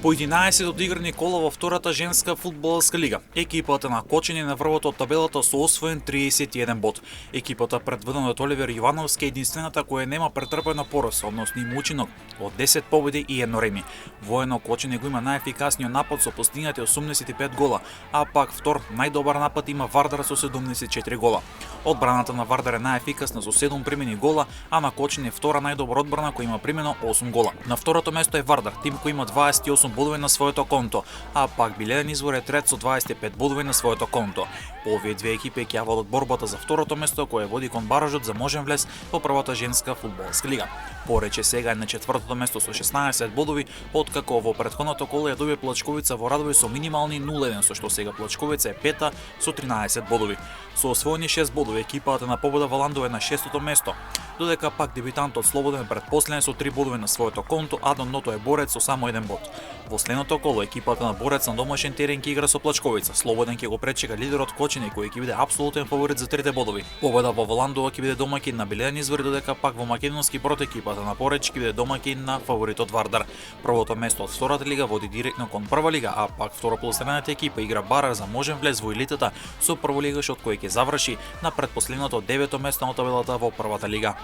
По 11 одиграни кола во втората женска фудбалска лига, екипата на Кочани на врвот од табелата со освоен 31 бод. Екипата предводена од Оливер Јовановски е единствената која нема претрпена пораз, односно има учинок од 10 победи и 1 реми. Воено Кочани го има најефикасниот напад со постигнати 85 гола, а пак втор најдобар напад има Вардар со 74 гола. Одбраната на Вардар е најефикасна со 7 примени гола, а на Кочани е втора најдобра одбрана која има примено 8 гола. На второто место е Вардар, тим кој има 28 бодови на своето конто, а пак Биледен извор е трет со 25 бодови на своето конто. По овие две екипи ќе ја водат борбата за второто место која води кон баражот за можен влез во првата женска фудбалска лига. Порече сега е на четвртото место со 16 бодови, откако во претходното коло ја доби Плачковица во Радови со минимални 0-1, со што сега Плачковица е пета со 13 бодови. Со освоени 6 бодови екипата на Победа Валандо е на 6-то место, додека пак дебитантот Слободен е предпоследен со 3 бодови на своето конто, а до дното е Борец со само 1 бод. Во следното коло екипата на Борец на домашен терен ќе игра со Плачковица. Слободен ќе го пречека лидерот Кочани кој ќе биде апсолутен фаворит за 3 бодови. Победа во Валандова ќе биде домаќин на Биледен извор, додека пак во македонски брод екипата на Пореч ќе биде домаќин на фаворитот Вардар. Првото место од втората лига води директно кон прва лига, а пак второпласираната екипа игра барар за можен влез во елитата со прволигашот кој ќе заврши на претпоследното 9-то место на табелата во првата лига.